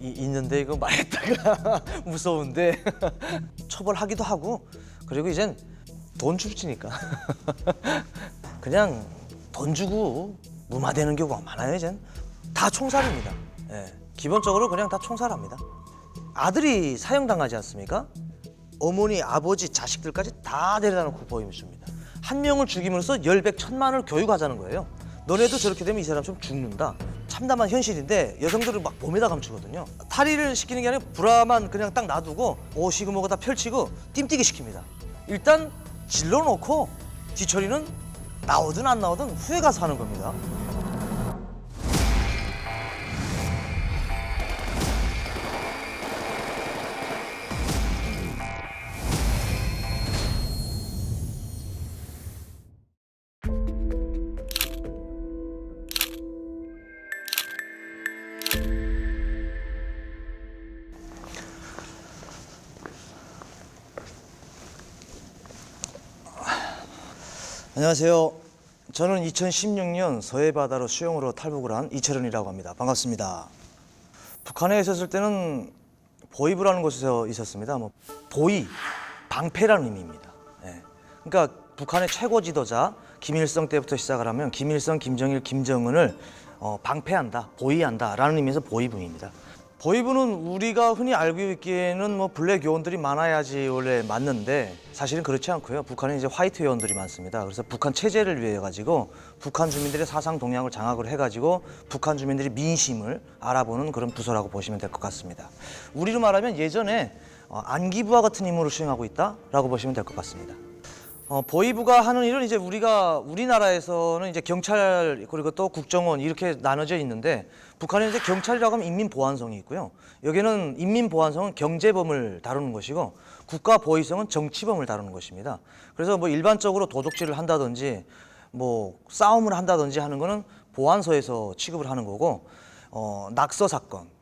있는데 이거 말했다가 무서운데 처벌하기도 하고 그리고 이젠 돈 줄지니까 그냥 돈 주고 무마되는 경우가 많아요. 이젠 다 총살입니다. 예, 기본적으로 그냥 다 총살합니다. 아들이 사형당하지 않습니까? 어머니, 아버지, 자식들까지 다 데려다 놓고 보임을 줍니다. 한 명을 죽이면서 열백 천만을 교육하자는 거예요. 너네도 저렇게 되면 이 사람처럼 죽는다. 참담한 현실인데 여성들을 막 몸에다 감추거든요. 탈의를 시키는 게 아니라 브라만 그냥 딱 놔두고 옷이고 뭐고 다 펼치고 뜀뛰기 시킵니다. 일단 질러놓고 뒤처리는 나오든 안 나오든 후에 가서 하는 겁니다. 안녕하세요. 저는 2016년 서해바다로 수영으로 탈북을 한 이철은이라고 합니다. 반갑습니다. 북한에 있었을 때는 보위부라는 곳에서 있었습니다. 보위, 방패라는 의미입니다. 예. 그러니까 북한의 최고 지도자 김일성 때부터 시작을 하면 김일성, 김정일, 김정은을 방패한다, 보위한다라는 의미에서 보위부입니다. 보위부는 우리가 흔히 알고 있기에는 블랙 요원들이 많아야지 원래 맞는데 사실은 그렇지 않고요. 북한에 이제 화이트 요원들이 많습니다. 그래서 북한 체제를 위해 가지고 북한 주민들의 사상 동향을 장악을 해가지고 북한 주민들이 민심을 알아보는 그런 부서라고 보시면 될 것 같습니다. 우리로 말하면 예전에 안기부와 같은 임무를 수행하고 있다라고 보시면 될 것 같습니다. 보위부가 하는 일은 이제 우리나라에서는 이제 경찰 그리고 또 국정원 이렇게 나눠져 있는데 북한에 이제 경찰이라고 하면 인민보안성이 있고요. 여기는 인민보안성은 경제범을 다루는 것이고 국가보위성은 정치범을 다루는 것입니다. 그래서 일반적으로 도둑질을 한다든지 싸움을 한다든지 하는 거는 보안서에서 취급을 하는 거고 낙서 사건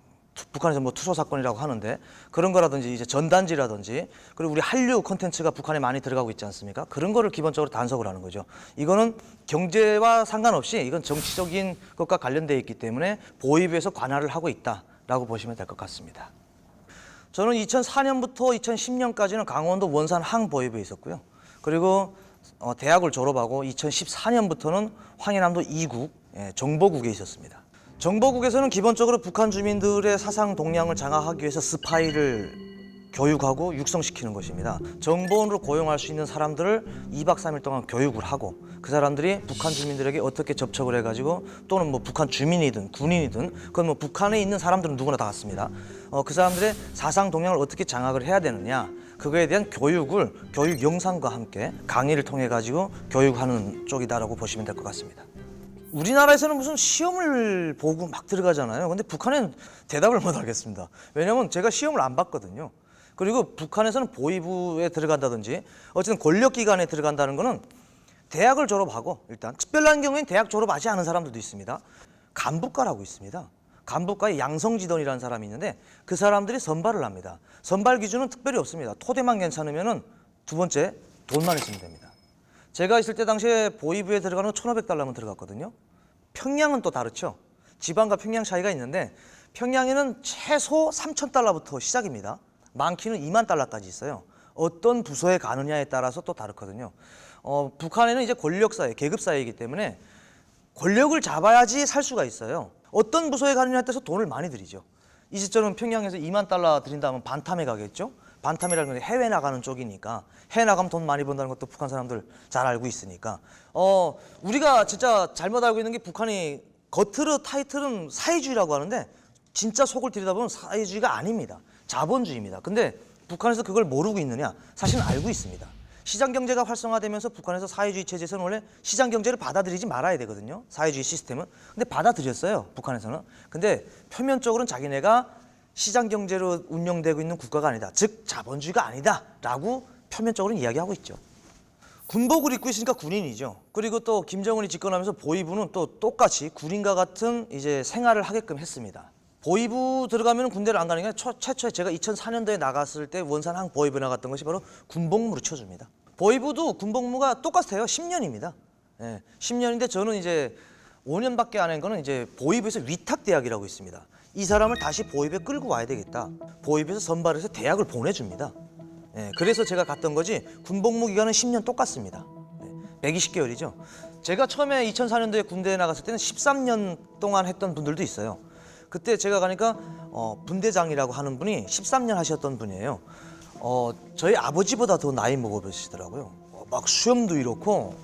북한에서 투소 사건이라고 하는데 그런 거라든지 이제 전단지라든지 그리고 우리 한류 콘텐츠가 북한에 많이 들어가고 있지 않습니까? 그런 거를 기본적으로 단속을 하는 거죠. 이거는 경제와 상관없이 이건 정치적인 것과 관련되어 있기 때문에 보위부에서 관할을 하고 있다라고 보시면 될 것 같습니다. 저는 2004년부터 2010년까지는 강원도 원산 항보위부에 있었고요. 그리고 대학을 졸업하고 2014년부터는 황해남도 2국 정보국에 있었습니다. 정보국에서는 기본적으로 북한 주민들의 사상 동향을 장악하기 위해서 스파이를 교육하고 육성시키는 것입니다. 정보원으로 고용할 수 있는 사람들을 2박 3일 동안 교육을 하고 그 사람들이 북한 주민들에게 어떻게 접촉을 해가지고 또는 북한 주민이든 군인이든 그건 북한에 있는 사람들은 누구나 다 같습니다. 그 사람들의 사상 동향을 어떻게 장악을 해야 되느냐 그거에 대한 교육을 교육 영상과 함께 강의를 통해 가지고 교육하는 쪽이다라고 보시면 될 것 같습니다. 우리나라에서는 무슨 시험을 보고 막 들어가잖아요. 근데 북한은 대답을 못 하겠습니다. 왜냐면 제가 시험을 안 봤거든요. 그리고 북한에서는 보위부에 들어간다든지 어쨌든 권력기관에 들어간다는 거는 대학을 졸업하고 일단 특별한 경우에는 대학 졸업하지 않은 사람들도 있습니다. 간부과라고 있습니다. 간부과에 양성지던이라는 사람이 있는데 그 사람들이 선발을 합니다. 선발 기준은 특별히 없습니다. 토대만 괜찮으면은 두 번째 돈만 있으면 됩니다. 제가 있을 때 당시에 보위부에 들어가는 건 1,500달러면 들어갔거든요. 평양은 또 다르죠. 지방과 평양 차이가 있는데 평양에는 최소 3,000달러부터 시작입니다. 많기는 2만 달러까지 있어요. 어떤 부서에 가느냐에 따라서 또 다르거든요. 북한에는 이제 권력사회, 계급사회이기 때문에 권력을 잡아야지 살 수가 있어요. 어떤 부서에 가느냐에 따라서 돈을 많이 들이죠. 이제처럼 평양에서 2만 달러 들인다면 반탐에 가겠죠. 반탐이라는 건 해외 나가는 쪽이니까 해외 나가면 돈 많이 번다는 것도 북한 사람들 잘 알고 있으니까 우리가 진짜 잘못 알고 있는 게 북한이 겉으로 타이틀은 사회주의라고 하는데 진짜 속을 들여다보면 사회주의가 아닙니다. 자본주의입니다. 근데 북한에서 그걸 모르고 있느냐? 사실은 알고 있습니다. 시장경제가 활성화되면서 북한에서 사회주의 체제에서는 원래 시장경제를 받아들이지 말아야 되거든요. 사회주의 시스템은. 근데 받아들였어요. 북한에서는. 근데 표면적으로는 자기네가 시장경제로 운영되고 있는 국가가 아니다. 즉 자본주의가 아니다 라고 표면적으로는 이야기하고 있죠. 군복을 입고 있으니까 군인이죠. 그리고 또 김정은이 집권하면서 보위부는 또 똑같이 군인과 같은 이제 생활을 하게끔 했습니다. 보위부 들어가면 군대를 안 가는 게 최초에 제가 2004년도에 나갔을 때 원산 항보위부 나갔던 것이 바로 군복무를 쳐줍니다. 보위부도 군복무가 똑같아요. 10년입니다. 10년인데 저는 이제 5년밖에 안 한 거는 이제 보위부에서 위탁대학이라고 있습니다. 이 사람을 다시 보입에 끌고 와야 되겠다. 보입에서 선발해서 대학을 보내줍니다. 그래서 제가 갔던 거지 군복무 기간은 10년 똑같습니다. 120개월이죠. 제가 처음에 2004년도에 군대에 나갔을 때는 13년 동안 했던 분들도 있어요. 그때 제가 가니까 분대장이라고 하는 분이 13년 하셨던 분이에요. 저희 아버지보다 더 나이 먹어 보시더라고요. 막 수염도 이렇고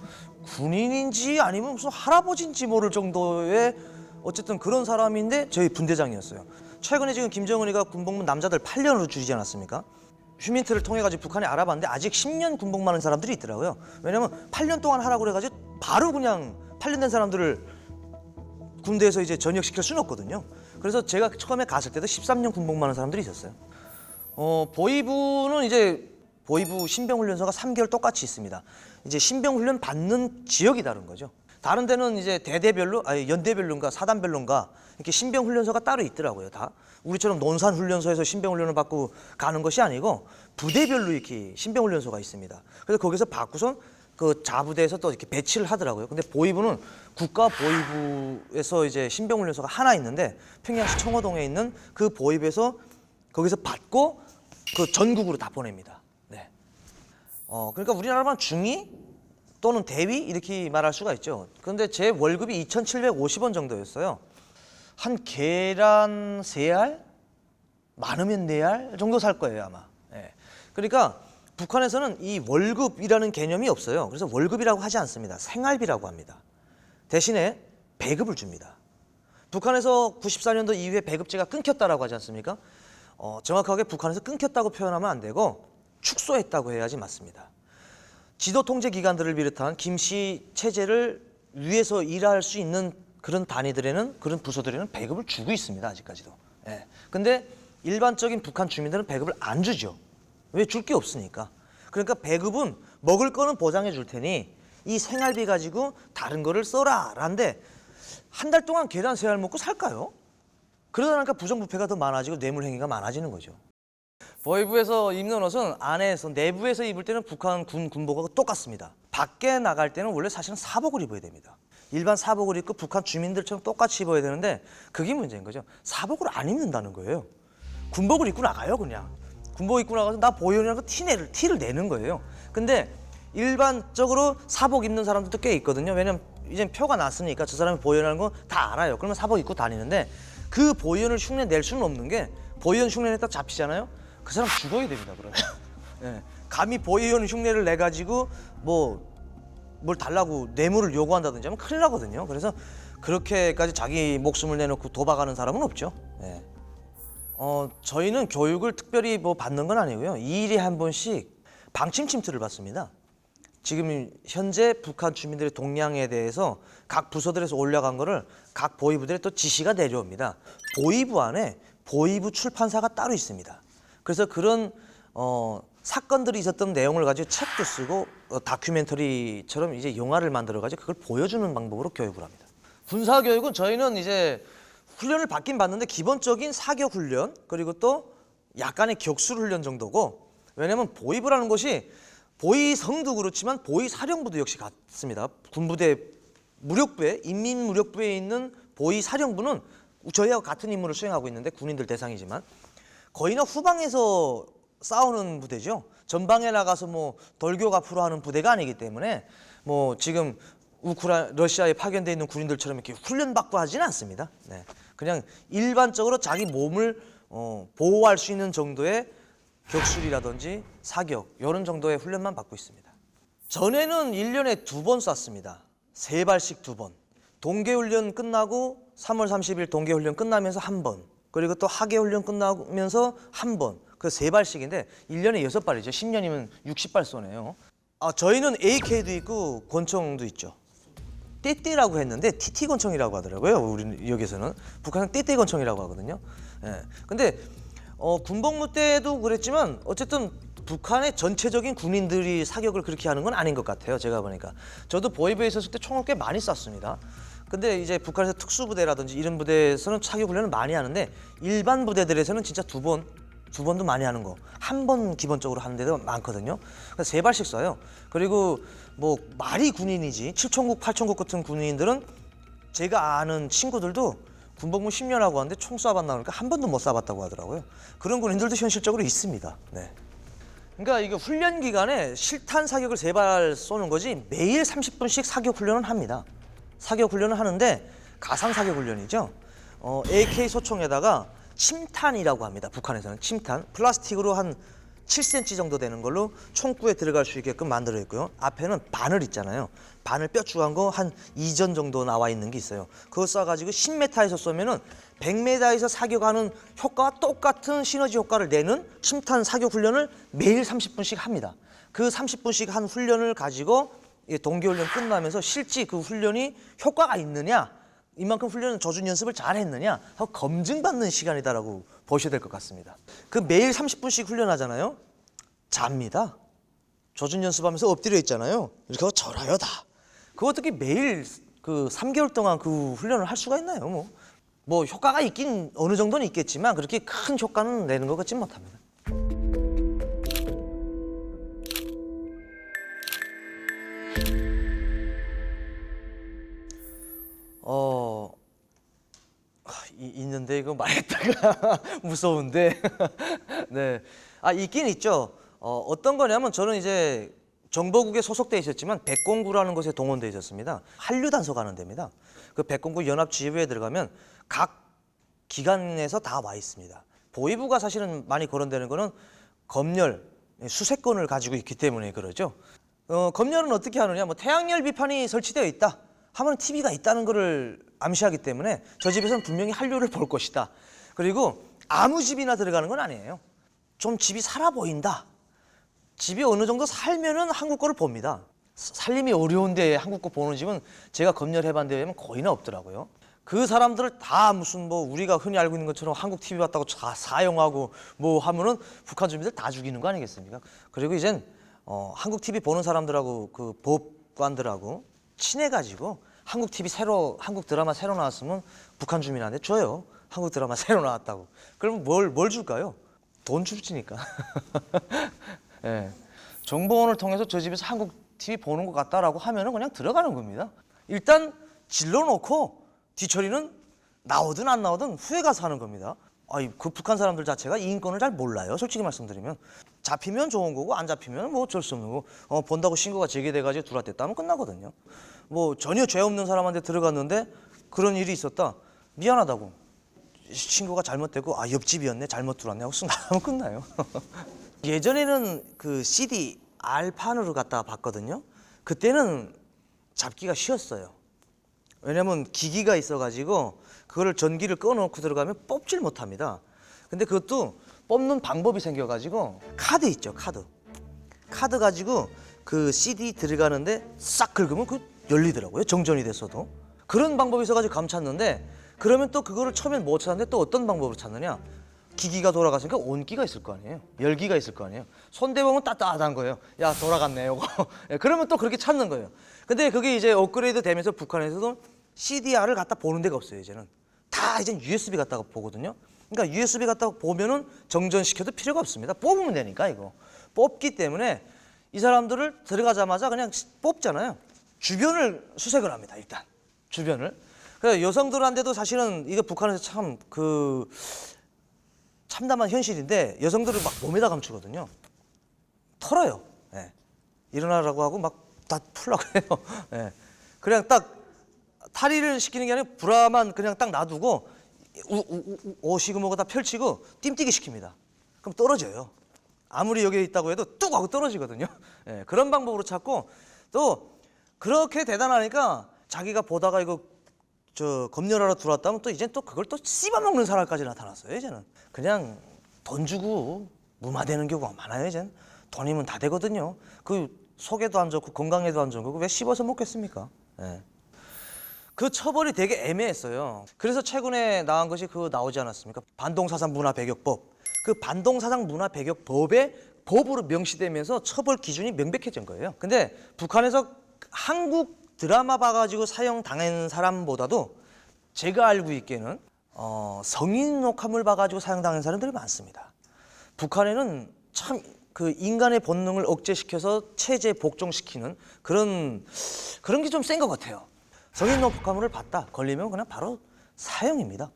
군인인지 아니면 무슨 할아버지인지 모를 정도의 어쨌든 그런 사람인데 저희 분대장이었어요. 최근에 지금 김정은이가 군복무 남자들 8년으로 줄이지 않았습니까? 휴민트를 통해 가지고 북한에 알아봤는데 아직 10년 군복무하는 사람들이 있더라고요. 왜냐면 8년 동안 하라고 그래가지고 바로 그냥 8년 된 사람들을 군대에서 이제 전역시킬 수는 없거든요. 그래서 제가 처음에 갔을 때도 13년 군복무하는 사람들이 있었어요. 보위부는 이제 보위부 신병훈련소가 3개월 똑같이 있습니다. 이제 신병훈련 받는 지역이 다른 거죠. 다른 데는 이제 대대별로, 아니 연대별로인가 사단별로인가 이렇게 신병훈련소가 따로 있더라고요. 다 우리처럼 논산훈련소에서 신병훈련을 받고 가는 것이 아니고 부대별로 이렇게 신병훈련소가 있습니다. 그래서 거기서 받고선 그 자부대에서 또 이렇게 배치를 하더라고요. 근데 보위부는 국가보위부에서 이제 신병훈련소가 하나 있는데 평양시 청호동에 있는 그 보위부에서 거기서 받고 그 전국으로 다 보냅니다. 네. 그러니까 우리나라만 중위 또는 대위 이렇게 말할 수가 있죠. 그런데 제 월급이 2,750원 정도였어요. 한 계란 3알? 많으면 4알 정도 살 거예요 아마. 네. 그러니까 북한에서는 이 월급이라는 개념이 없어요. 그래서 월급이라고 하지 않습니다. 생활비라고 합니다. 대신에 배급을 줍니다. 북한에서 94년도 이후에 배급제가 끊겼다라고 하지 않습니까? 정확하게 북한에서 끊겼다고 표현하면 안 되고 축소했다고 해야지 맞습니다. 지도 통제 기관들을 비롯한 김씨 체제를 위해서 일할 수 있는 그런 단위들에는 그런 부서들에는 배급을 주고 있습니다. 아직까지도. 예. 근데 일반적인 북한 주민들은 배급을 안 주죠. 왜? 줄 게 없으니까. 그러니까 배급은 먹을 거는 보장해 줄 테니 이 생활비 가지고 다른 거를 써라 라는데 한 달 동안 계란 3알 먹고 살까요? 그러다 보니까 부정부패가 더 많아지고 뇌물행위가 많아지는 거죠. 보위부에서 입는 옷은 안에서 내부에서 입을 때는 북한 군복하고 똑같습니다. 밖에 나갈 때는 원래 사실은 사복을 입어야 됩니다. 일반 사복을 입고 북한 주민들처럼 똑같이 입어야 되는데 그게 문제인 거죠. 사복을 안 입는다는 거예요. 군복을 입고 나가요 그냥. 군복 입고 나가서 나 보위원이라고 티를 내는 거예요. 근데 일반적으로 사복 입는 사람들도 꽤 있거든요. 왜냐면 이제 표가 났으니까 저 사람이 보위원이라는 거 다 알아요. 그러면 사복 입고 다니는데 그 보위원을 흉내 낼 수는 없는 게 보위원 흉내 냈다 잡히잖아요. 그 사람 죽어야 됩니다. 그러면 예. 감히 보위원 흉내를 내 가지고 뭘 달라고 뇌물을 요구한다든지 하면 큰일 나거든요. 그래서 그렇게까지 자기 목숨을 내놓고 도박하는 사람은 없죠. 예. 저희는 교육을 특별히 뭐 받는 건 아니고요. 2일에 한 번씩 방침 침투를 받습니다. 지금 현재 북한 주민들의 동향에 대해서 각 부서들에서 올라간 거를 각 보위부들에 또 지시가 내려옵니다. 보위부 안에 보위부 출판사가 따로 있습니다. 그래서 그런 사건들이 있었던 내용을 가지고 책도 쓰고 다큐멘터리처럼 이제 영화를 만들어 가지고 그걸 보여주는 방법으로 교육을 합니다. 군사 교육은 저희는 이제 훈련을 받긴 받는데 기본적인 사격 훈련 그리고 또 약간의 격술 훈련 정도고 왜냐하면 보위부라는 것이 보위성도 그렇지만 보위사령부도 역시 같습니다. 군부대 무력부에 인민무력부에 있는 보위사령부는 저희하고 같은 임무를 수행하고 있는데 군인들 대상이지만 거의나 후방에서 싸우는 부대죠. 전방에 나가서 뭐 돌격 앞으로 하는 부대가 아니기 때문에 뭐 지금 러시아에 파견돼 있는 군인들처럼 이렇게 훈련받고 하지는 않습니다. 네. 그냥 일반적으로 자기 몸을 보호할 수 있는 정도의 격술이라든지 사격 이런 정도의 훈련만 받고 있습니다. 전에는 1년에 2번 쐈습니다. 3발씩 2번. 동계훈련 끝나고 3월 30일 동계훈련 끝나면서 1번. 그리고 또 하계훈련 끝나면서 1번. 그 3발씩인데 1년에 6발이죠. 10년이면 60발 쏘네요. 저희는 AK도 있고 권총도 있죠. 띠띠라고 했는데 TT 권총이라고 하더라고요. 우리 여기서는 북한은 띠띠 권총이라고 하거든요. 예. 근데 군복무 때도 그랬지만 어쨌든 북한의 전체적인 군인들이 사격을 그렇게 하는 건 아닌 것 같아요. 제가 보니까 저도 보위부에 있었을 때 총을 꽤 많이 쐈습니다. 근데 이제 북한에서 특수부대라든지 이런 부대에서는 사격 훈련을 많이 하는데 일반 부대들에서는 진짜 2번도 많이 하는 거. 1번 기본적으로 하는 데도 많거든요. 그래서 3발씩 쏴요. 그리고 뭐 말이 군인이지 7천국, 8천국 같은 군인들은 제가 아는 친구들도 군복무 10년 하고 왔는데 총 쏴봤나 그러니까 한 번도 못 쏴봤다고 하더라고요. 그런 군인들도 현실적으로 있습니다. 네. 그러니까 이거 훈련 기간에 실탄 사격을 3발 쏘는 거지 매일 30분씩 사격 훈련을 합니다. 사격 훈련을 하는데 가상 사격 훈련이죠. AK 소총에다가 침탄이라고 합니다. 북한에서는 침탄. 플라스틱으로 한 7cm 정도 되는 걸로 총구에 들어갈 수 있게끔 만들어 있고요. 앞에는 바늘 있잖아요. 바늘 뼈쭉한 거 한 2전 정도 나와 있는 게 있어요. 그거 쏴가지고 10m에서 쏘면은 100m에서 사격하는 효과와 똑같은 시너지 효과를 내는 침탄 사격 훈련을 매일 30분씩 합니다. 그 30분씩 한 훈련을 가지고 동계훈련 끝나면서 실제 그 훈련이 효과가 있느냐, 이만큼 훈련은 조준 연습을 잘 했느냐 하고 검증받는 시간이다라고 보셔야 될 것 같습니다. 그 매일 30분씩 훈련하잖아요. 잡니다. 조준 연습하면서 엎드려 있잖아요. 이렇게 하고 절아요 다. 그거 어떻게 매일 그 3개월 동안 그 훈련을 할 수가 있나요? 뭐 효과가 있긴 어느 정도는 있겠지만 그렇게 큰 효과는 내는 것 같지 못합니다. 있는데 이거 말했다가 무서운데. 네. 있긴 있죠. 어떤 거냐면 저는 이제 정보국에 소속돼 있었지만 백공구라는 곳에 동원돼 있었습니다. 한류단소 가는 데입니다. 그 백공구 연합지휘부에 들어가면 각 기관에서 다 와 있습니다. 보위부가 사실은 많이 거론되는 거는 검열, 수색권을 가지고 있기 때문에 그러죠. 검열은 어떻게 하느냐? 뭐 태양열 비판이 설치되어 있다 하면 TV가 있다는 거를 암시하기 때문에 저 집에서는 분명히 한류를 볼 것이다. 그리고 아무 집이나 들어가는 건 아니에요. 좀 집이 살아 보인다. 집이 어느 정도 살면은 한국 거를 봅니다. 살림이 어려운데 한국 거 보는 집은 제가 검열해봤는데 보면 거의는 없더라고요. 그 사람들을 다 무슨 뭐 우리가 흔히 알고 있는 것처럼 한국 TV 봤다고 사용하고 뭐 하면은 북한 주민들 다 죽이는 거 아니겠습니까? 그리고 이젠 한국 TV 보는 사람들하고 그 법관들하고 친해가지고 한국 TV 한국 드라마 새로 나왔으면 북한 주민한테 줘요. 한국 드라마 새로 나왔다고. 그러면 뭘 줄까요? 돈 줄지니까. 네. 정보원을 통해서 저 집에서 한국 TV 보는 것 같다라고 하면은 그냥 들어가는 겁니다. 일단 질러놓고 뒤처리는 나오든 안 나오든 후에 가서 하는 겁니다. 그 북한 사람들 자체가 이 인권을 잘 몰라요. 솔직히 말씀드리면. 잡히면 좋은 거고 안 잡히면 뭐 어쩔 수 없는 거고 본다고 신고가 제기돼가지고 들어왔댔다 하면 끝나거든요. 뭐 전혀 죄 없는 사람한테 들어갔는데 그런 일이 있었다. 미안하다고. 신고가 잘못되고 옆집이었네. 잘못 들어왔네 하고 쓱 나가면 끝나요. 예전에는 그 CD R판으로 갖다가 봤거든요. 그때는 잡기가 쉬웠어요. 왜냐면 기기가 있어가지고 그거를 전기를 꺼놓고 들어가면 뽑질 못합니다. 근데 그것도 뽑는 방법이 생겨가지고 카드 있죠, 카드 가지고 그 CD 들어가는데 싹 긁으면 그 열리더라고요. 정전이 됐어도. 그런 방법이 있어가지고 감췄는데 그러면 또 그거를 처음엔 못 찾는데 또 어떤 방법으로 찾느냐? 기기가 돌아갔으니까 온기가 있을 거 아니에요. 열기가 있을 거 아니에요. 손 대보면 따뜻한 거예요. 야, 돌아갔네, 요거. 그러면 또 그렇게 찾는 거예요. 근데 그게 이제 업그레이드 되면서 북한에서도 CDR을 갖다 보는 데가 없어요, 이제는. 다 이제 USB 갖다가 보거든요. 그러니까 USB 갖다가 보면은 정전시켜도 필요가 없습니다. 뽑으면 되니까 이거. 뽑기 때문에 이 사람들을 들어가자마자 그냥 뽑잖아요. 주변을 수색을 합니다, 일단. 주변을. 그래서 여성들한테도 사실은 이게 북한에서 참 참담한 현실인데 여성들을 막 몸에다 감추거든요. 털어요. 예. 일어나라고 하고 막 다 풀라고 해요. 예. 그냥 딱 탈의를 시키는 게 아니라 브라만 그냥 딱 놔두고 오시그모가 다 펼치고 뜀뛰기 시킵니다. 그럼 떨어져요. 아무리 여기에 있다고 해도 뚝 하고 떨어지거든요. 예. 그런 방법으로 찾고 또 그렇게 대단하니까 자기가 보다가 이거 검열하러 들어왔다면 또 이젠 또 그걸 또 씹어먹는 사람까지 나타났어요. 이제는 그냥 돈 주고 무마되는 경우가 많아요. 이젠 돈이면 다 되거든요. 그 속에도 안 좋고 건강에도 안 좋은 거고 왜 씹어서 먹겠습니까? 예. 그 처벌이 되게 애매했어요. 그래서 최근에 나온 것이 나오지 않았습니까? 반동사상 문화배격법. 그 반동사상 문화배격법에 법으로 명시되면서 처벌 기준이 명백해진 거예요. 근데 북한에서 한국 드라마 봐가지고 사형당한 사람보다도 제가 알고 있기에는 성인 녹화물 봐가지고 사형당한 사람들이 많습니다. 북한에는 참 그 인간의 본능을 억제시켜서 체제 복종시키는 그런 게 좀 센 것 같아요. 성인 녹화물을 봤다 걸리면 그냥 바로 사형입니다.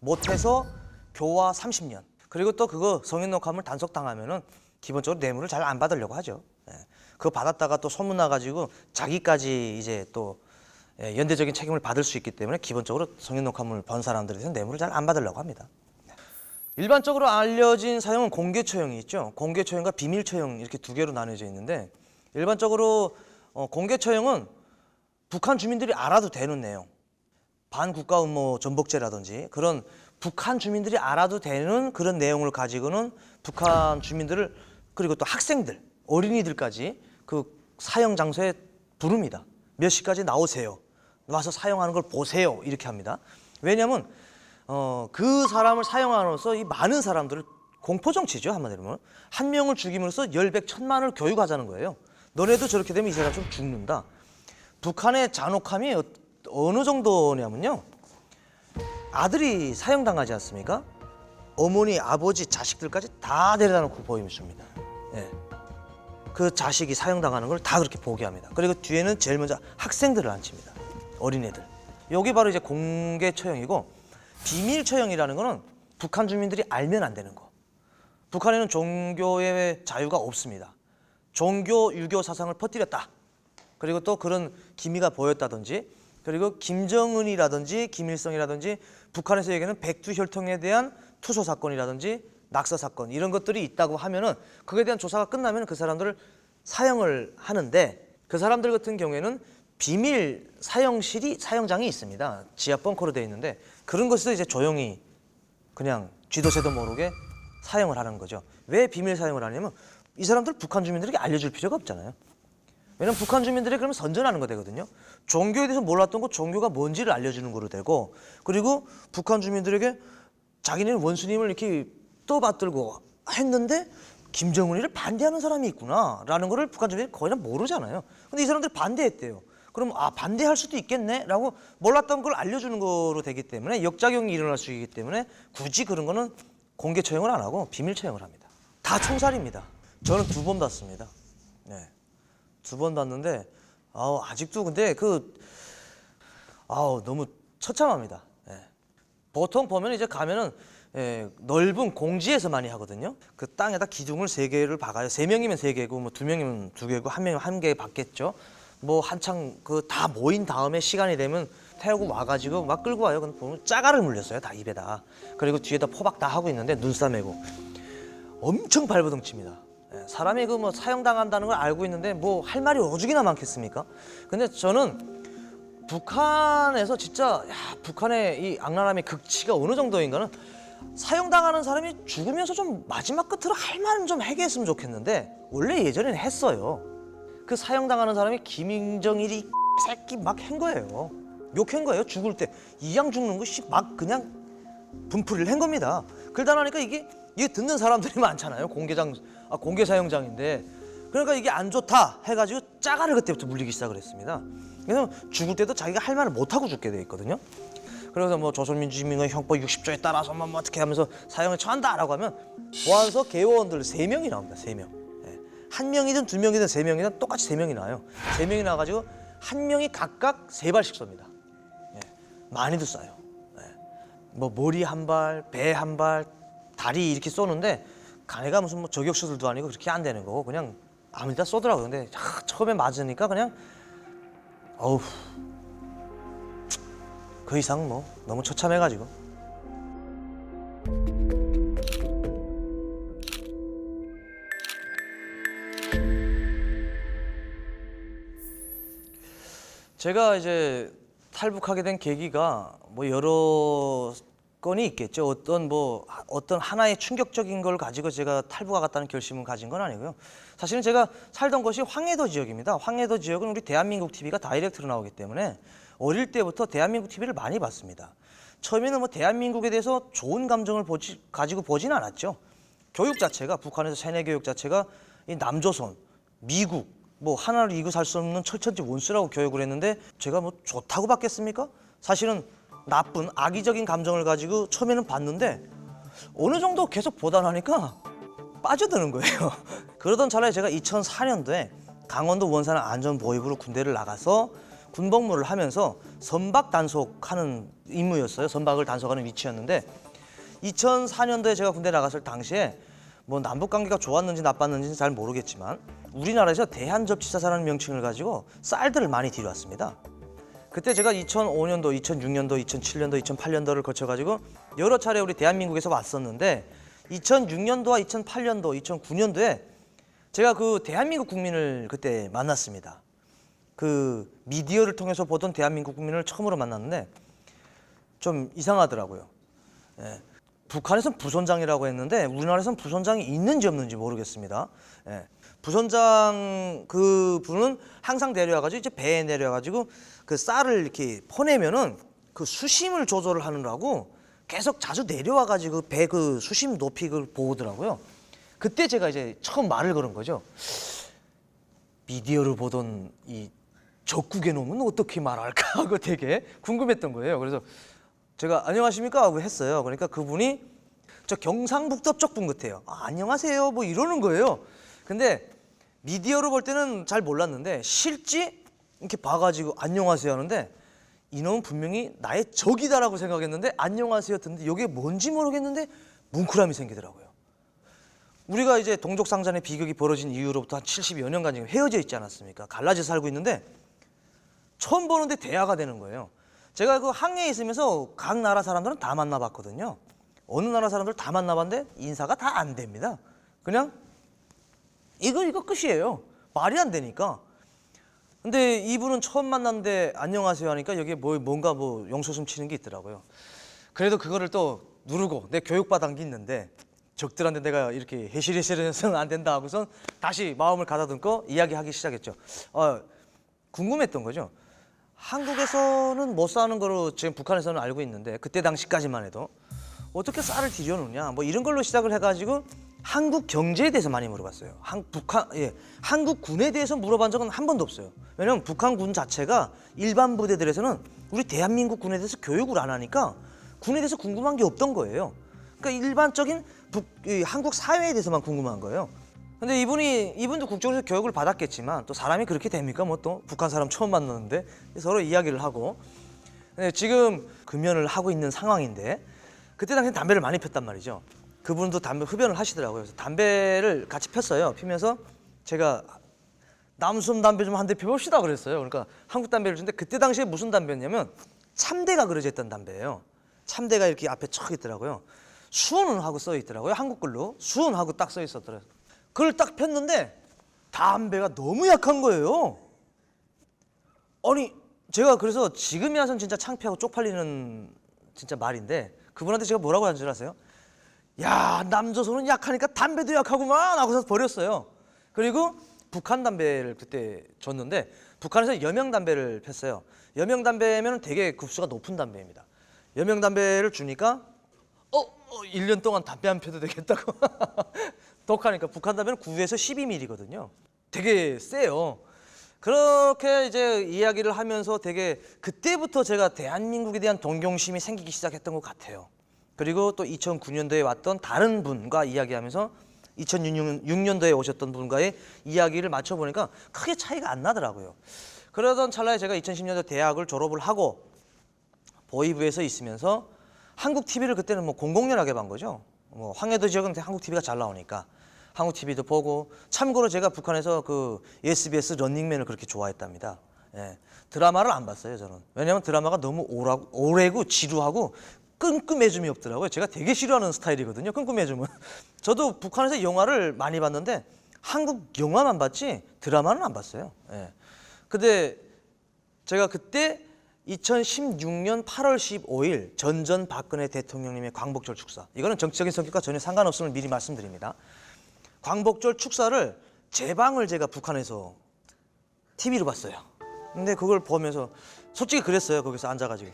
못해서 교화 30년. 그리고 또 그거 성인 녹화물 단속당하면은 기본적으로 뇌물을 잘 안 받으려고 하죠. 예. 그거 받았다가 또 소문 나가지고 자기까지 이제 또 연대적인 책임을 받을 수 있기 때문에 기본적으로 성인 녹화물 번 사람들에서 뇌물을 잘 안 받으려고 합니다. 일반적으로 알려진 사형은 공개처형이 있죠. 공개처형과 비밀처형 이렇게 두 개로 나뉘어져 있는데 일반적으로 공개처형은 북한 주민들이 알아도 되는 내용, 반국가음모 전복죄라든지 그런 북한 주민들이 알아도 되는 그런 내용을 가지고는 북한 주민들을 그리고 또 학생들, 어린이들까지 그 사형 장소에 부릅니다. 몇 시까지 나오세요. 와서 사형하는 걸 보세요. 이렇게 합니다. 왜냐하면 그 사람을 사형함으로써 이 많은 사람들을 공포정치죠. 한마디로 하면 한 명을 죽임으로써 열백 천만을 교육하자는 거예요. 너네도 저렇게 되면 이 사람 좀 죽는다. 북한의 잔혹함이 어느 정도냐면요. 아들이 사형당하지 않습니까? 어머니, 아버지, 자식들까지 다 데려다 놓고 보임습니다. 예. 그 자식이 사형당하는 걸 다 그렇게 보게 합니다. 그리고 뒤에는 제일 먼저 학생들을 앉힙니다. 어린애들. 여기 바로 이제 공개 처형이고 비밀 처형이라는 거는 북한 주민들이 알면 안 되는 거. 북한에는 종교의 자유가 없습니다. 종교, 유교 사상을 퍼뜨렸다. 그리고 또 그런 기미가 보였다든지 그리고 김정은이라든지 김일성이라든지 북한에서 얘기하는 백두혈통에 대한 투소 사건이라든지 낙서 사건 이런 것들이 있다고 하면은 그에 대한 조사가 끝나면 그 사람들을 사형을 하는데 그 사람들 같은 경우에는 비밀 사형실이 사형장이 있습니다. 지하 벙커로 되어 있는데 그런 것에서 이제 조용히 그냥 쥐도 새도 모르게 사형을 하는 거죠. 왜 비밀 사형을 하냐면 이 사람들 북한 주민들에게 알려줄 필요가 없잖아요. 왜냐면 북한 주민들이 그러면 선전하는 거 되거든요. 종교에 대해서 몰랐던 거 종교가 뭔지를 알려주는 거로 되고 그리고 북한 주민들에게 자기네는 원수님을 이렇게 떠받들고 했는데 김정은이를 반대하는 사람이 있구나라는 거를 북한 주민들이 거의 다 모르잖아요. 근데 이 사람들이 반대했대요. 그럼 반대할 수도 있겠네 라고 몰랐던 걸 알려주는 거로 되기 때문에 역작용이 일어날 수 있기 때문에 굳이 그런 거는 공개 처형을 안 하고 비밀 처형을 합니다. 다 총살입니다. 저는 2번 봤습니다. 네. 2번 봤는데 아직도 근데 너무 처참합니다. 예. 보통 보면 이제 가면은 넓은 공지에서 많이 하거든요. 그 땅에다 기둥을 3개를 박아요. 3명이면 3개고 뭐 2명이면 2개고 1명이면 1개 박겠죠. 뭐 한창 그 다 모인 다음에 시간이 되면 태우고 와가지고 막 끌고 와요. 근데 보면 짜가를 물렸어요. 다 입에다. 그리고 뒤에다 포박 다 하고 있는데 눈싸 매고 엄청 발버둥칩니다. 사람이 그 뭐 사형당한다는 걸 알고 있는데 뭐 할 말이 오죽이나 많겠습니까? 근데 저는 북한에서 진짜 북한의 이 악랄함의 극치가 어느 정도인가는 사형당하는 사람이 죽으면서 좀 마지막 끝으로 할 말은 좀 하게 했으면 좋겠는데 원래 예전에는 했어요. 그 사형당하는 사람이 김정일이 새끼 막 한 거예요. 욕한 거예요. 죽을 때 이양 죽는 거 막 그냥 분풀이를 한 겁니다. 그러다 나니까 이게 듣는 사람들이 많잖아요. 공개 사형장인데 그러니까 이게 안 좋다 해가지고 짜가를 그때부터 물리기 시작을 했습니다. 그래서 죽을 때도 자기가 할 말을 못 하고 죽게 돼 있거든요. 그래서 뭐 조선민주주의민권 형법 60조에 따라서 뭐 어떻게 하면서 사형을 처한다라고 하면 보안소 개원들 3명이 나옵니다. 3명. 예. 1명이든 2명이든 3명이든 똑같이 3명이 나와요. 3명이 나와가지고 1명이 각각 3발씩 쏩니다. 예. 많이도 쏴요. 예. 뭐 머리 1발, 배 1발, 다리 이렇게 쏘는데 가네가 무슨 뭐 저격수들도 아니고 그렇게 안 되는 거고 그냥 아무 데나 쏘더라고요. 근데 처음에 맞으니까 그냥 어우 그 이상 뭐 너무 처참해가지고. 제가 이제 탈북하게 된 계기가 뭐 여러 건이 있겠죠. 어떤 하나의 충격적인 걸 가지고 제가 탈북하겠다는 결심을 가진 건 아니고요. 사실은 제가 살던 곳이 황해도 지역입니다. 황해도 지역은 우리 대한민국 TV가 다이렉트로 나오기 때문에 어릴 때부터 대한민국 TV를 많이 봤습니다. 처음에는 뭐 대한민국에 대해서 좋은 감정을 가지고 보진 않았죠. 교육 자체가 북한에서 세뇌 교육 자체가 이 남조선, 미국, 뭐 하나를 이고 살 수 없는 철천지 원수라고 교육을 했는데 제가 뭐 좋다고 받겠습니까? 사실은 나쁜 악의적인 감정을 가지고 처음에는 봤는데 어느 정도 계속 보다 나니까 빠져드는 거예요. 그러던 찰나에 제가 2004년도에 강원도 원산 안전보위부로 군대를 나가서 군복무를 하면서 선박 단속하는 임무였어요. 선박을 단속하는 위치였는데 2004년도에 제가 군대 나갔을 당시에 뭐 남북 관계가 좋았는지 나빴는지는 잘 모르겠지만 우리나라에서 대한접시사사라는 명칭을 가지고 쌀들을 많이 들여왔습니다. 그때 제가 2005년도, 2006년도, 2007년도, 2008년도를 거쳐가지고 여러 차례 우리 대한민국에서 왔었는데 2006년도와 2008년도, 2009년도에 제가 그 대한민국 국민을 그때 만났습니다. 그 미디어를 통해서 보던 대한민국 국민을 처음으로 만났는데 좀 이상하더라고요. 예. 북한에서는 부선장이라고 했는데 우리나라에서는 부선장이 있는지 없는지 모르겠습니다. 예. 부선장 그 분은 항상 내려와가지고 이제 배에 내려와가지고 그 쌀을 이렇게 퍼내면은 그 수심을 조절을 하느라고 계속 자주 내려와가지고 배 그 수심 높이 그걸 보더라고요. 그때 제가 이제 처음 말을 걸은 거죠. 미디어를 보던 이 적국의 놈은 어떻게 말할까 하고 되게 궁금했던 거예요. 그래서 제가 안녕하십니까 하고 했어요. 그러니까 그분이 저 경상북도 쪽 분 같아요. 안녕하세요 뭐 이러는 거예요. 근데 미디어로 볼 때는 잘 몰랐는데 실제 이렇게 봐가지고 안녕하세요 하는데 이놈은 분명히 나의 적이다라고 생각했는데 안녕하세요 듣는데 이게 뭔지 모르겠는데 뭉클함이 생기더라고요. 우리가 이제 동족상잔의 비극이 벌어진 이후로부터 한 70여 년간 지금 헤어져 있지 않았습니까? 갈라져 살고 있는데 처음 보는데 대화가 되는 거예요. 제가 그 항해에 있으면서 각 나라 사람들은 다 만나봤거든요. 어느 나라 사람들 다 만나봤는데 인사가 다 안 됩니다. 그냥 이거 끝이에요. 말이 안 되니까. 근데 이분은 처음 만났는데 안녕하세요 하니까 여기에 뭔가 용솟음 치는 게 있더라고요. 그래도 그거를 또 누르고 내 교육받은 게 있는데 적들한테 내가 이렇게 해실해실해서는 안 된다 하고선 다시 마음을 가다듬고 이야기하기 시작했죠. 궁금했던 거죠. 한국에서는 못 사는 거로 지금 북한에서는 알고 있는데 그때 당시까지만 해도 어떻게 쌀을 들여놓냐 뭐 이런 걸로 시작을 해가지고 한국 경제에 대해서 많이 물어봤어요. 한국 군에 대해서 물어본 적은 한 번도 없어요. 왜냐면 북한 군 자체가 일반 부대들에서는 우리 대한민국 군에 대해서 교육을 안 하니까 군에 대해서 궁금한 게 없던 거예요. 그러니까 일반적인 한국 사회에 대해서만 궁금한 거예요. 근데 이분도 국정에서 교육을 받았겠지만 또 사람이 그렇게 됩니까? 뭐 또 북한 사람 처음 만났는데 서로 이야기를 하고 지금 금연을 하고 있는 상황인데 그때 당시에 담배를 많이 폈단 말이죠. 그분도 담배 흡연을 하시더라고요. 그래서 담배를 같이 폈어요. 피면서 제가 남순 담배 좀 한 대 펴봅시다 그랬어요. 그러니까 한국 담배를 주는데 그때 당시에 무슨 담배였냐면 참대가 그려져 있던 담배예요. 참대가 이렇게 앞에 척 있더라고요. 수은 하고 써 있더라고요. 한국 글로 수은 하고 딱 써 있었더라고요. 그걸 딱 폈는데 담배가 너무 약한 거예요. 아니 제가 그래서 지금이 와서는 진짜 창피하고 쪽팔리는 진짜 말인데 그분한테 제가 뭐라고 한 줄 아세요? 야 남조선은 약하니까 담배도 약하구만 하고서 버렸어요. 그리고 북한 담배를 그때 줬는데 북한에서 여명 담배를 폈어요. 여명 담배면 되게 급수가 높은 담배입니다. 여명 담배를 주니까 1년 동안 담배 안 펴도 되겠다고 독하니까 북한 담배는 9에서 12mm거든요. 되게 세요. 그렇게 이제 이야기를 하면서 되게 그때부터 제가 대한민국에 대한 동경심이 생기기 시작했던 것 같아요. 그리고 또 2009년도에 왔던 다른 분과 이야기하면서 2006년도에 오셨던 분과의 이야기를 맞춰보니까 크게 차이가 안 나더라고요. 그러던 찰나에 제가 2010년도 대학을 졸업을 하고 보이부에서 있으면서 한국 TV를 그때는 뭐 공공연하게 본 거죠. 뭐 황해도 지역은 한국 TV가 잘 나오니까 한국 TV도 보고 참고로 제가 북한에서 그 SBS 런닝맨을 그렇게 좋아했답니다. 예, 드라마를 안 봤어요 저는. 왜냐하면 드라마가 너무 오래고 지루하고 끔끔해줌이 없더라고요. 제가 되게 싫어하는 스타일이거든요. 끔끔해줌은. 저도 북한에서 영화를 많이 봤는데 한국 영화만 봤지 드라마는 안 봤어요. 예. 근데 제가 그때 2016년 8월 15일 전전 박근혜 대통령님의 광복절 축사, 이거는 정치적인 성격과 전혀 상관없음을 미리 말씀드립니다. 광복절 축사를 제 방을 제가 북한에서 TV로 봤어요. 근데 그걸 보면서 솔직히 그랬어요. 거기서 앉아가지고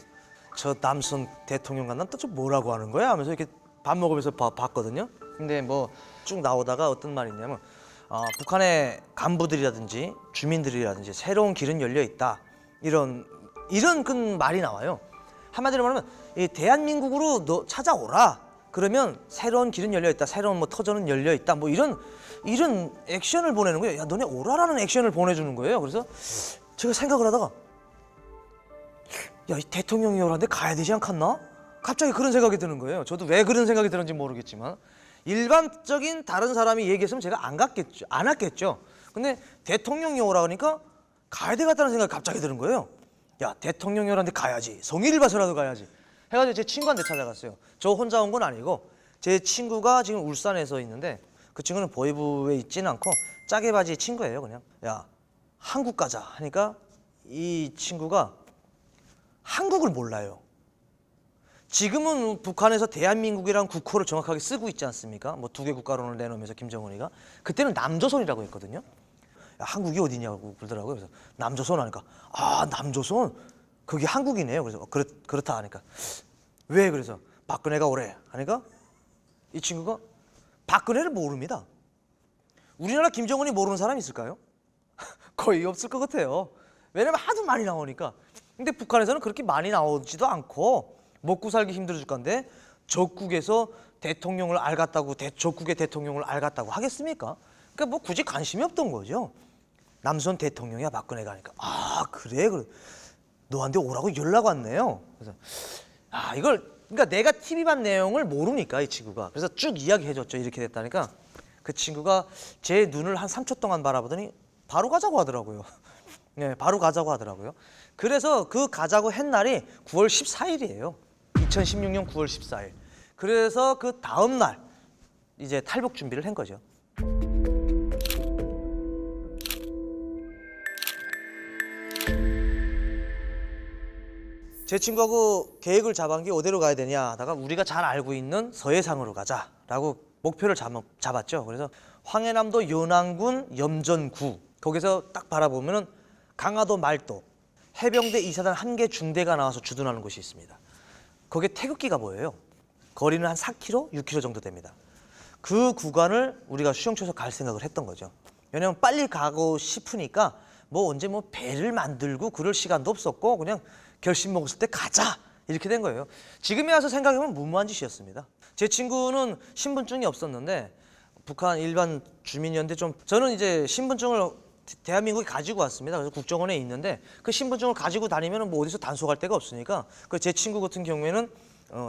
저 남선 대통령 간난 또 좀 뭐라고 하는 거야 하면서 이렇게 밥 먹으면서 봤거든요. 근데 뭐 쭉 나오다가 어떤 말이 있냐면 북한의 간부들이라든지 주민들이라든지 새로운 길은 열려 있다, 이런 그 말이 나와요. 한마디로 말하면 이 대한민국으로 너 찾아오라. 그러면 새로운 길은 열려 있다, 새로운 뭐 터전은 열려 있다, 뭐 이런 액션을 보내는 거예요. 야 너네 오라라는 액션을 보내주는 거예요. 그래서 제가 생각을 하다가 야, 이 대통령이 오라는데 가야 되지 않겠나? 갑자기 그런 생각이 드는 거예요. 저도 왜 그런 생각이 드는지 모르겠지만 일반적인 다른 사람이 얘기했으면 제가 안 왔겠죠. 근데 대통령이 오라 그러니까 가야 되겠다는 생각이 갑자기 드는 거예요. 야, 대통령이 오라는데 가야지. 성의를 봐서라도 가야지. 해가지고 제 친구한테 찾아갔어요. 저 혼자 온 건 아니고 제 친구가 지금 울산에서 있는데 그 친구는 보이부에 있지는 않고 짜게 바지 친구예요. 그냥 야, 한국 가자 하니까 이 친구가 한국을 몰라요. 지금은 북한에서 대한민국이란 국호를 정확하게 쓰고 있지 않습니까? 뭐 두 개 국가론을 내놓으면서 김정은이가 그때는 남조선이라고 했거든요. 야, 한국이 어디냐고 그러더라고요. 그래서 남조선 하니까 아, 남조선 그게 한국이네요. 그래서 그렇다 하니까 왜 그래서 박근혜가 오래 하니까 이 친구가 박근혜를 모릅니다. 우리나라 김정은이 모르는 사람이 있을까요? 거의 없을 것 같아요. 왜냐면 하도 많이 나오니까. 근데 북한에서는 그렇게 많이 나오지도 않고 먹고 살기 힘들어 질 건데 적국에서 대통령을 알갔다고 적국의 대통령을 알갔다고 하겠습니까? 그러니까 뭐 굳이 관심이 없던 거죠. 남선 대통령이야 박근혜가 하니까 아 그래 너한테 오라고 연락 왔네요. 그래서 아 이걸 그러니까 내가 TV 반 내용을 모르니까 이 친구가 그래서 쭉 이야기해줬죠. 이렇게 됐다니까 그 친구가 제 눈을 한 3초 동안 바라보더니 바로 가자고 하더라고요. 네, 바로 가자고 하더라고요. 그래서 그 가자고 한 날이 9월 14일이에요. 2016년 9월 14일. 그래서 그 다음 날 이제 탈북 준비를 한 거죠. 제 친구하고 계획을 잡은 게 어디로 가야 되냐 하다가 우리가 잘 알고 있는 서해상으로 가자라고 목표를 잡았죠. 그래서 황해남도 연안군 염전구 거기서 딱 바라보면은 강화도 말도 해병대 2사단 한 개 중대가 나와서 주둔하는 곳이 있습니다. 거기에 태극기가 보여요. 거리는 한 4km, 6km 정도 됩니다. 그 구간을 우리가 수영초에서 갈 생각을 했던 거죠. 왜냐면 빨리 가고 싶으니까 뭐 언제 뭐 배를 만들고 그럴 시간도 없었고 그냥 결심 먹었을 때 가자 이렇게 된 거예요. 지금에 와서 생각해보면 무모한 짓이었습니다. 제 친구는 신분증이 없었는데 북한 일반 주민이었는데 좀 저는 이제 신분증을 대한민국에 가지고 왔습니다. 그래서 국정원에 있는데 그 신분증을 가지고 다니면 뭐 어디서 단속할 데가 없으니까 그 제 친구 같은 경우에는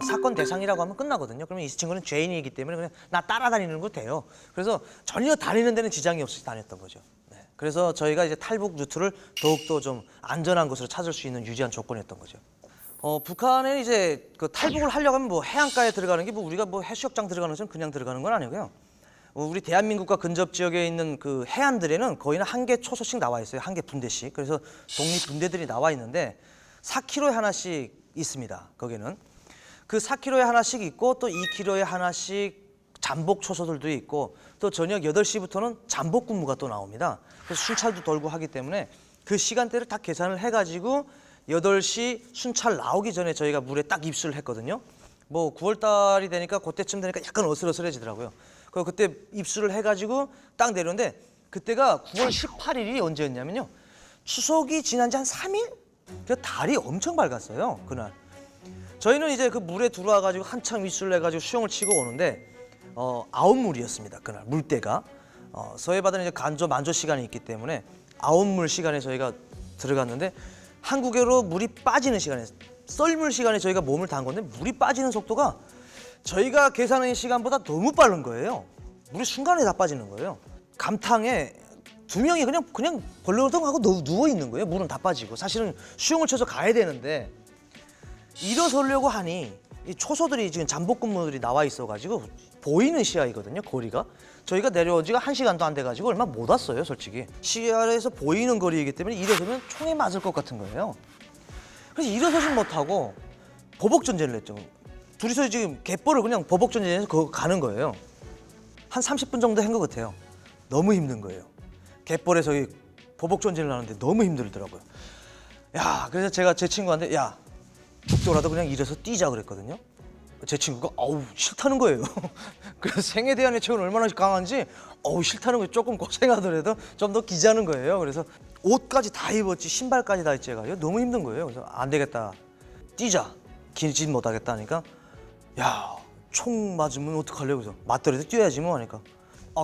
사건 대상이라고 하면 끝나거든요. 그러면 이 친구는 죄인이기 때문에 그냥 나 따라다니는 거 돼요. 그래서 전혀 다니는 데는 지장이 없이 다녔던 거죠. 네. 그래서 저희가 이제 탈북 루트를 더욱더 좀 안전한 곳으로 찾을 수 있는 유지한 조건이었던 거죠. 북한에 이제 그 탈북을 하려고 하면 뭐 해안가에 들어가는 게 뭐 우리가 뭐 해수욕장 들어가는 것처럼 그냥 들어가는 건 아니고요. 우리 대한민국과 근접 지역에 있는 그 해안들에는 거의는 한 개 초소씩 나와 있어요. 한 개 분대씩. 그래서 독립 분대들이 나와 있는데 4km에 하나씩 있습니다. 거기는 그 4km에 하나씩 있고 또 2km에 하나씩 잠복 초소들도 있고 또 저녁 8시부터는 잠복 근무가 또 나옵니다. 그래서 순찰도 돌고 하기 때문에 그 시간대를 다 계산을 해가지고 8시 순찰 나오기 전에 저희가 물에 딱 입수를 했거든요. 뭐 9월 달이 되니까 그때쯤 되니까 약간 어슬어슬해지더라고요. 그때 입수를 해가지고 딱 내렸는데 그때가 9월 18일이 언제였냐면요. 추석이 지난 지 한 3일? 그 달이 엄청 밝았어요. 그날. 저희는 이제 그 물에 들어와가지고 한창 입수를 해가지고 수영을 치고 오는데 아웃물이었습니다. 그날 물때가 서해바다는 이제 간조 만조 시간이 있기 때문에 아웃물 시간에 저희가 들어갔는데 한국으로 물이 빠지는 시간에 썰물 시간에 저희가 몸을 담궜는데 물이 빠지는 속도가 저희가 계산한 시간보다 너무 빠른 거예요. 물이 순간에 다 빠지는 거예요. 감탕에 두 명이 그냥 벌렁벌렁하고 누워 있는 거예요. 물은 다 빠지고 사실은 수영을 쳐서 가야 되는데 일어서려고 하니 이 초소들이 지금 잠복 근무들이 나와 있어가지고 보이는 시야이거든요. 거리가 저희가 내려온 지가 1시간도 안 돼가지고 얼마 못 왔어요. 솔직히 시야에서 보이는 거리이기 때문에 일어서면 총에 맞을 것 같은 거예요. 그래서 일어서진 못하고 보복전쟁을 했죠. 둘이서 지금 갯벌을 그냥 보복전쟁에서 가는 거예요. 한 30분 정도 한 것 같아요. 너무 힘든 거예요. 갯벌에서 보복전쟁을 하는데 너무 힘들더라고요. 야, 그래서 제가 제 친구한테 야, 죽더라도 그냥 일어서 뛰자 그랬거든요. 제 친구가 어우 싫다는 거예요. 그래서 생에 대한 애착은 얼마나 강한지 어우 싫다는 거예요. 조금 고생하더라도 좀 더 기자는 거예요. 그래서 옷까지 다 입었지 신발까지 다 입지 해가지고 너무 힘든 거예요. 그래서 안 되겠다. 뛰자. 길지 못하겠다 하니까 야, 총 맞으면 어떡하려고 해서 맞더라도 뛰어야지 뭐 하니까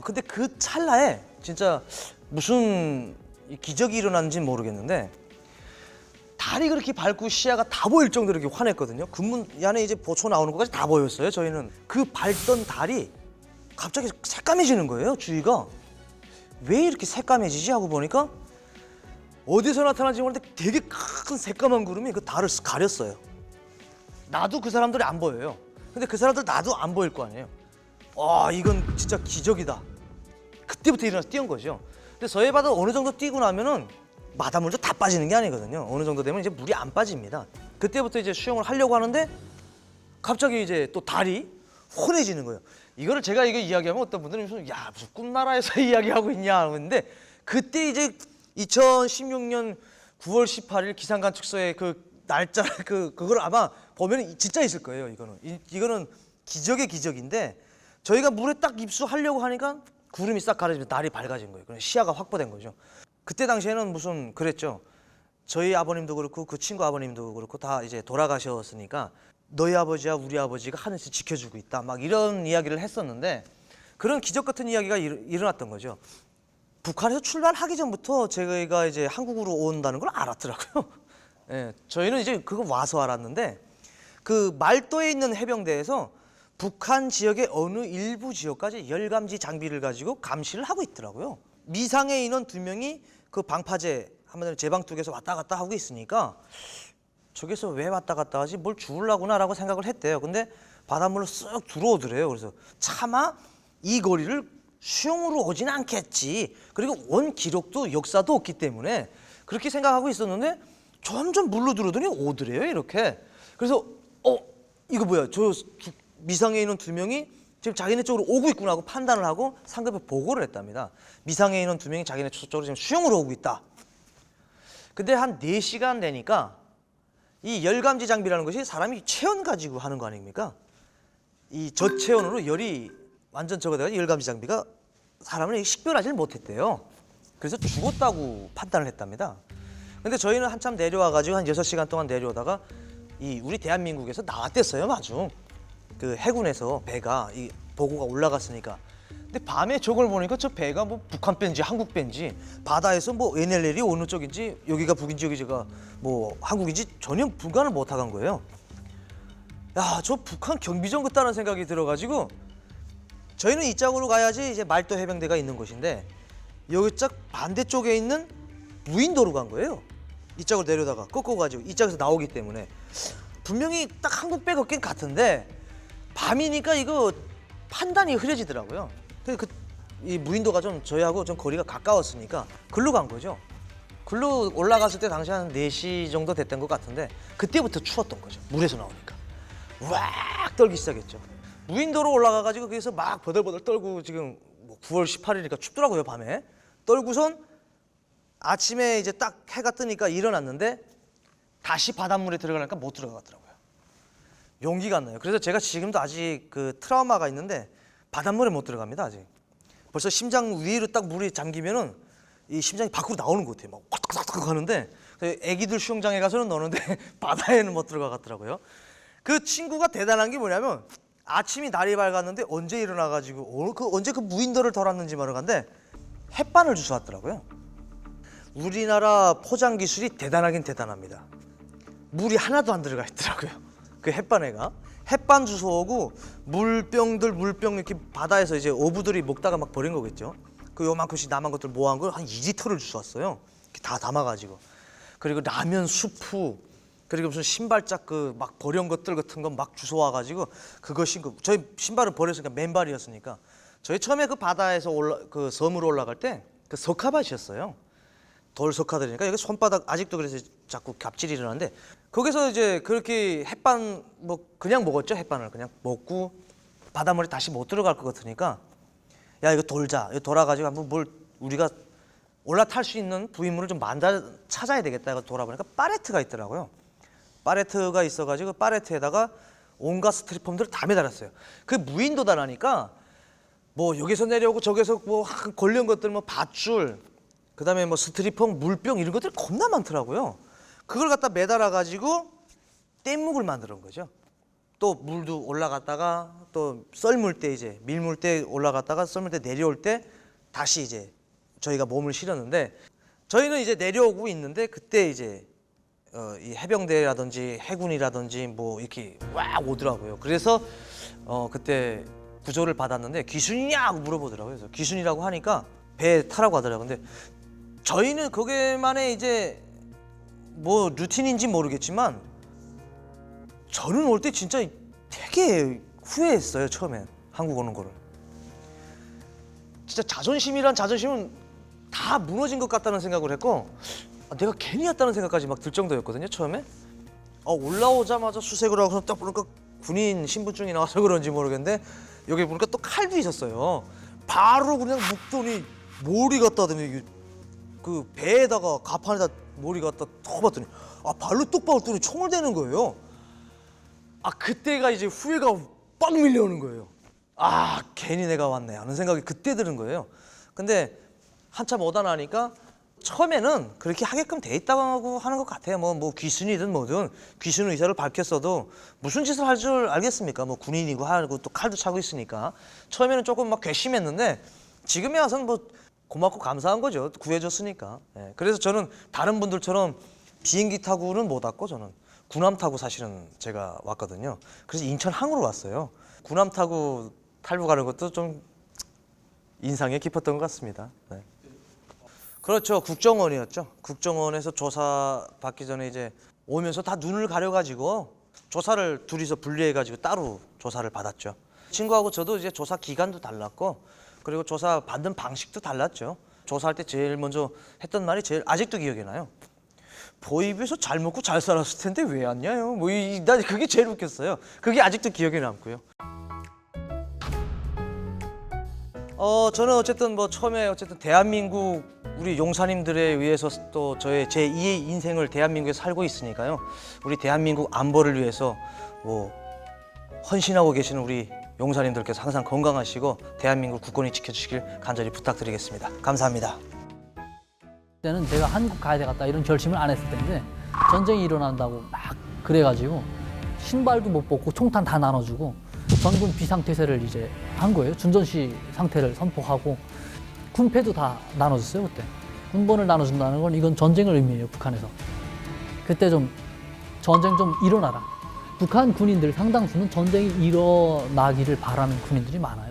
근데 그 찰나에 진짜 무슨 기적이 일어났는지 모르겠는데 달이 그렇게 밝고 시야가 다 보일 정도로 이렇게 환했거든요. 근문 안에 이제 보초 나오는 것까지 다 보였어요. 저희는 그 밝던 달이 갑자기 새까매지는 거예요. 주위가 왜 이렇게 새까매지지 하고 보니까 어디서 나타나는지 모르는데 되게 큰 새까만 구름이 그 달을 가렸어요. 나도 그 사람들이 안 보여요. 근데 그 사람들 나도 안 보일 거 아니에요. 와, 이건 진짜 기적이다. 그때부터 일어나서 뛰은 거죠. 근데 서해바다 어느 정도 뛰고 나면은 바닷물도 다 빠지는 게 아니거든요. 어느 정도 되면 이제 물이 안 빠집니다. 그때부터 이제 수영을 하려고 하는데 갑자기 이제 또 달이 환해지는 거예요. 이거를 제가 이거 이야기하면 어떤 분들은 무슨 꿈나라에서 이야기하고 있냐 하는데, 그때 이제 2016년 9월 18일 기상관 축소의 그 날짜 그걸 아마 보면 진짜 있을 거예요. 이거는 기적의 기적인데, 저희가 물에 딱 입수하려고 하니까 구름이 싹 가려지면서 날이 밝아진 거예요. 그래서 시야가 확보된 거죠. 그때 당시에는 무슨 그랬죠. 저희 아버님도 그렇고 그 친구 아버님도 그렇고 다 이제 돌아가셨으니까 너희 아버지와 우리 아버지가 하늘에서 지켜주고 있다, 막 이런 이야기를 했었는데, 그런 기적 같은 이야기가 일어났던 거죠. 북한에서 출발하기 전부터 저희가 이제 한국으로 온다는 걸 알았더라고요. 예, 저희는 이제 그거 와서 알았는데, 그 말도에 있는 해병대에서 북한 지역의 어느 일부 지역까지 열감지 장비를 가지고 감시를 하고 있더라고요. 미상의 인원 2명이 그 방파제 한마디로 제방뚝에서 왔다 갔다 하고 있으니까 저기서 왜 왔다 갔다 하지? 뭘 주우려구나라고 생각을 했대요. 근데 바닷물로 쓱 들어오더래요. 그래서 차마 이 거리를 수영으로 오진 않겠지. 그리고 원 기록도 역사도 없기 때문에 그렇게 생각하고 있었는데 점점 물로 들어오더니 오더래요. 이렇게. 그래서 이거 뭐야? 저 미상에 있는 2명이 지금 자기네 쪽으로 오고 있구나 하고 판단을 하고 상급에 보고를 했답니다. 미상에 있는 2명이 자기네 쪽으로 지금 수영으로 오고 있다. 근데 한 4시간 되니까 이 열감지 장비라는 것이 사람이 체온 가지고 하는 거 아닙니까? 이 저체온으로 열이 완전 적어져서 열감지 장비가 사람을 식별하지를 못했대요. 그래서 죽었다고 판단을 했답니다. 근데 저희는 한참 내려와가지고 한 6시간 동안 내려오다가 이 우리 대한민국에서 나왔댔어요. 마중 그 해군에서 배가 이 보고가 올라갔으니까. 근데 밤에 저걸 보니까 저 배가 뭐 북한 배인지 한국 배인지 바다에서 뭐 NLL이 어느 쪽인지 여기가 북인지 여기가 뭐 한국인지 전혀 분간을 못 하간 거예요. 야, 저 북한 경비정 같다는 생각이 들어가지고 저희는 이쪽으로 가야지 이제 말도 해병대가 있는 곳인데 여기 짝 반대쪽에 있는 무인도로 간 거예요. 이쪽으로 내려다가 꺾어가지고 이쪽에서 나오기 때문에 분명히 딱 한국 배 같긴 같은데 밤이니까 이거 판단이 흐려지더라고요. 이 무인도가 좀 저희하고 좀 거리가 가까웠으니까 글로 간 거죠. 글로 올라갔을 때 당시 한 4시 정도 됐던 것 같은데 그때부터 추웠던 거죠. 물에서 나오니까 우악 떨기 시작했죠. 무인도로 올라가가지고 거기서 막 버들버들 떨고 지금 뭐 9월 18일이니까 춥더라고요. 밤에 떨고선 아침에 이제 딱 해가 뜨니까 일어났는데 다시 바닷물에 들어가니까 못 들어가더라고요. 용기가 안 나요. 그래서 제가 지금도 아직 그 트라우마가 있는데 바닷물에 못 들어갑니다. 아직. 벌써 심장 위로 딱 물이 잠기면은 이 심장이 밖으로 나오는 것 같아요. 막 꽉꽉꽉 하는데 애기들 수영장에 가서는 노는데 바다에는 못 들어가겠더라고요. 그 친구가 대단한 게 뭐냐면 아침이 날이 밝았는데 언제 일어나가지고 언제 그 무인도를 돌았는지 모르겠는데 햇반을 주워 왔더라고요. 우리나라 포장 기술이 대단하긴 대단합니다. 물이 하나도 안 들어가 있더라고요. 그 햇반에가 햇반 주워오고 물병 이렇게 바다에서 이제 어부들이 먹다가 막 버린 거겠죠. 그 요만큼씩 남은 것들 모아온 걸 한 2리터를 주워왔어요. 다 담아가지고. 그리고 라면 수프, 그리고 무슨 신발짝 그 막 버린 것들 같은 거 막 주워와가지고 그거 신고. 저희 신발을 버렸으니까 맨발이었으니까 저희 처음에 그 바다에서 그 섬으로 올라갈 때 그 석가밭이었어요. 돌 석가들이니까 여기 손바닥 아직도 그래서 자꾸 갑질이 일어나는데 거기서 이제 그렇게 햇반 뭐 그냥 먹었죠. 햇반을 그냥 먹고 바닷물에 다시 못 들어갈 것 같으니까 야 이거 돌자. 이거 돌아가지고 한번 뭘 우리가 올라탈 수 있는 부위물을 좀 찾아야 되겠다. 이거 돌아보니까 파레트가 있더라고요. 파레트가 있어가지고 파레트에다가 온갖 스티로폼들을 다 매달았어요. 그 무인도다라니까 뭐 여기서 내려오고 저기서 뭐 걸린 것들 뭐 밧줄 그다음에 뭐 스티로폼 물병 이런 것들이 겁나 많더라고요. 그걸 갖다 매달아 가지고 뗏목을 만드는 거죠. 또 물도 올라갔다가 또 썰물 때 이제 밀물 때 올라갔다가 썰물 때 내려올 때 다시 이제 저희가 몸을 실었는데 저희는 이제 내려오고 있는데 그때 이제 이 해병대라든지 해군이라든지 뭐 이렇게 와 오더라고요. 그래서 그때 구조를 받았는데 귀순이냐고 물어보더라고요. 그래서 귀순이라고 하니까 배 타라고 하더라고요. 근데 저희는 그게만의 이제 뭐 루틴인지 모르겠지만 저는 올 때 진짜 되게 후회했어요. 처음엔 한국 오는 거를. 진짜 자존심이란 자존심은 다 무너진 것 같다는 생각을 했고 내가 괜히 왔다는 생각까지 막 들 정도였거든요. 처음에 올라오자마자 수색을 하고 딱 보니까 군인 신분증이 나와서 그런지 모르겠는데 여기 보니까 또 칼도 있었어요. 바로 그냥 묵더니 몰이 갖다 대니 그 배에다가 가판에다 몰이 갖다 턱 봤더니 발로 뚝 박았더니 총을 대는 거예요. 그때가 이제 후회가 빡 밀려오는 거예요. 괜히 내가 왔네 하는 생각이 그때 드는 거예요. 근데 한참 오다 나니까 처음에는 그렇게 하게끔 돼 있다고 하는 것 같아요. 뭐 귀순이든 뭐든 귀순 의사를 밝혔어도 무슨 짓을 할 줄 알겠습니까? 뭐 군인이고 하고 또 칼도 차고 있으니까 처음에는 조금 막 괘씸했는데 지금에 와서는 뭐 고맙고 감사한 거죠. 구해줬으니까. 그래서 저는 다른 분들처럼 비행기 타고는 못 왔고 저는 군함 타고 사실은 제가 왔거든요. 그래서 인천항으로 왔어요. 군함 타고 탈북하는 것도 좀 인상에 깊었던 것 같습니다. 네. 그렇죠. 국정원이었죠. 국정원에서 조사 받기 전에 이제 오면서 다 눈을 가려가지고 조사를 둘이서 분리해가지고 따로 조사를 받았죠. 친구하고 저도 이제 조사 기간도 달랐고 그리고 조사 받는 방식도 달랐죠. 조사할 때 제일 먼저 했던 말이 제일 아직도 기억이 나요. 보입에서 잘 먹고 잘 살았을 텐데 왜 왔냐요? 나 그게 제일 웃겼어요. 그게 아직도 기억에 남고요. 저는 어쨌든 뭐 처음에 어쨌든 대한민국 우리 용사님들에 의해서 또 저의 제2의 인생을 대한민국에 살고 있으니까요. 우리 대한민국 안보를 위해서 뭐 헌신하고 계시는 우리 용사님들께서 항상 건강하시고 대한민국 국권이 지켜주시길 간절히 부탁드리겠습니다. 감사합니다. 그때는 제가 한국 가야 되겠다 이런 결심을 안 했을 때인데 전쟁이 일어난다고 막 그래가지고 신발도 못 벗고 총탄 다 나눠주고 전군 비상태세를 이제 한 거예요. 준전시 상태를 선포하고 군패도 다 나눠줬어요. 그때 군번을 나눠준다는 건 이건 전쟁을 의미해요. 북한에서 그때 좀 전쟁 좀 일어나라. 북한 군인들 상당수는 전쟁이 일어나기를 바라는 군인들이 많아요.